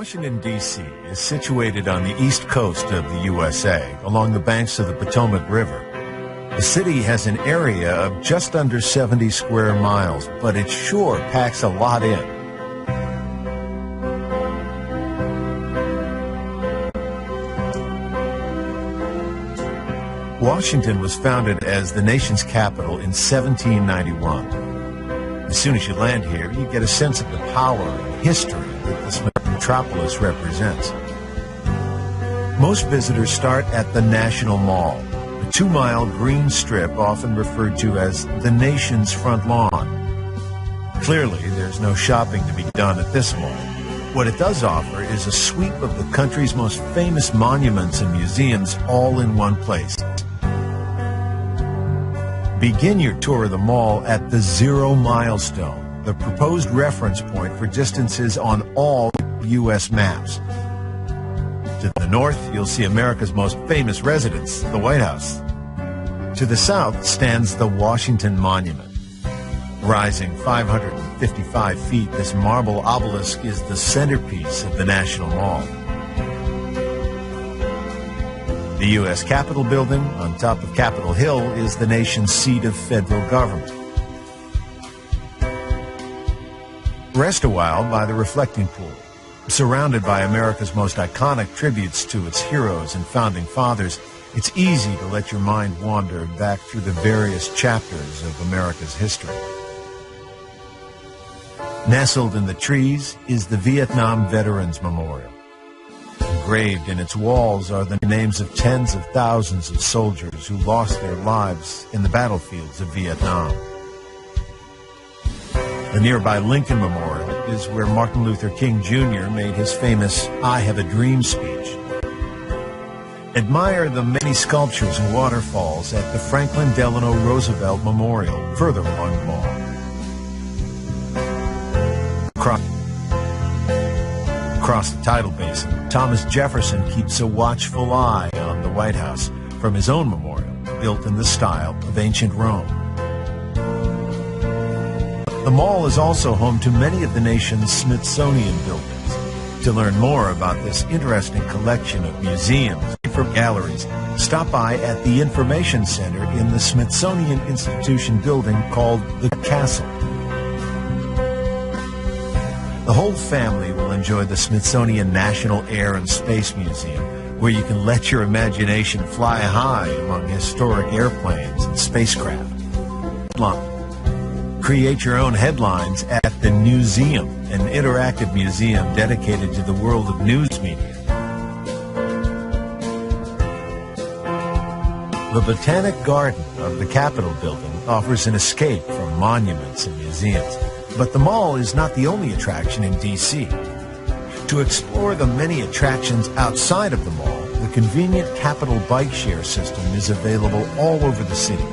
Washington, D.C. is situated on the east coast of the USA, along the banks of the Potomac River. The city has an area of just under 70 square miles, but it sure packs a lot in. Washington was founded as the nation's capital in 1791. As soon as you land here, you get a sense of the power and history that this metropolis represents. Most visitors start at the National Mall, a 2-mile green strip often referred to as the nation's front lawn. Clearly, there's no shopping to be done at this mall. What it does offer is a sweep of the country's most famous monuments and museums all in one place. Begin your tour of the mall at the Zero Milestone, the proposed reference point for distances on all U.S. maps. To the north, you'll see America's most famous residence, the White House. To the south stands the Washington Monument. Rising 555 feet, this marble obelisk is the centerpiece of the National Mall. The U.S. Capitol Building, on top of Capitol Hill, is the nation's seat of federal government. Rest a while by the reflecting pool. Surrounded by America's most iconic tributes to its heroes and founding fathers, it's easy to let your mind wander back through the various chapters of America's history. Nestled in the trees is the Vietnam Veterans Memorial. Engraved in its walls are the names of tens of thousands of soldiers who lost their lives in the battlefields of Vietnam. The nearby Lincoln Memorial is where Martin Luther King Jr. made his famous "I Have a Dream" speech. Admire the many sculptures and waterfalls at the Franklin Delano Roosevelt Memorial, further along the mall. Across the tidal basin, Thomas Jefferson keeps a watchful eye on the White House from his own memorial, built in the style of ancient Rome. The mall is also home to many of the nation's Smithsonian buildings. To learn more about this interesting collection of museums and galleries, stop by at the Information Center in the Smithsonian Institution building called the Castle. The whole family will enjoy the Smithsonian National Air and Space Museum, where you can let your imagination fly high among historic airplanes and spacecraft. Create your own headlines at the Newseum, an interactive museum dedicated to the world of news media. The Botanic Garden of the Capitol Building offers an escape from monuments and museums. But the mall is not the only attraction in D.C. To explore the many attractions outside of the mall, the convenient Capitol bike share system is available all over the city.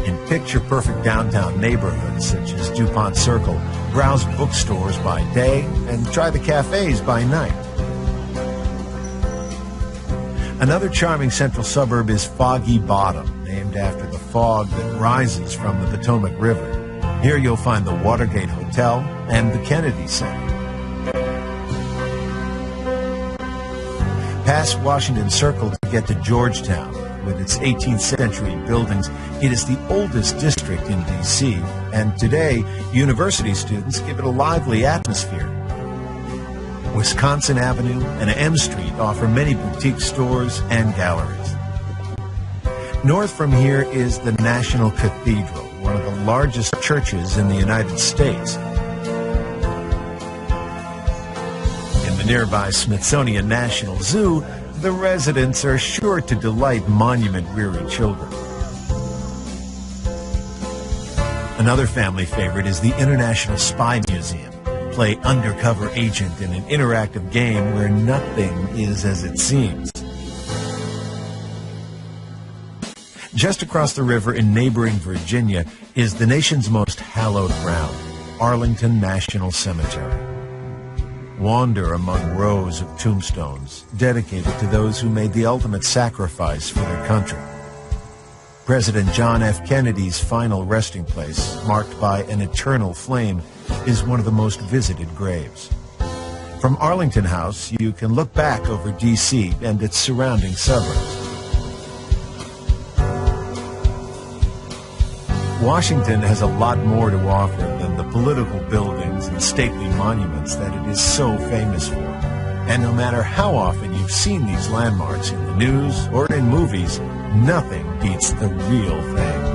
In picture-perfect downtown neighborhoods such as DuPont Circle, browse bookstores by day and try the cafes by night. Another charming central suburb is Foggy Bottom, named after the fog that rises from the Potomac River. Here you'll find the Watergate Hotel and the Kennedy Center. Pass Washington Circle to get to Georgetown. With its 18th century buildings, it is the oldest district in D.C., and today, university students give it a lively atmosphere. Wisconsin Avenue and M Street offer many boutique stores and galleries. North from here is the National Cathedral, one of the largest churches in the United States. In the nearby Smithsonian National Zoo, the residents are sure to delight monument-weary children. Another family favorite is the International Spy Museum. Play undercover agent in an interactive game where nothing is as it seems. Just across the river in neighboring Virginia is the nation's most hallowed ground, Arlington National Cemetery. Wander among rows of tombstones dedicated to those who made the ultimate sacrifice for their country. President John F. Kennedy's final resting place, marked by an eternal flame, is one of the most visited graves. From Arlington House, you can look back over D.C. and its surrounding suburbs. Washington has a lot more to offer than the political buildings and stately monuments that it is so famous for. And no matter how often you've seen these landmarks in the news or in movies, nothing beats the real thing.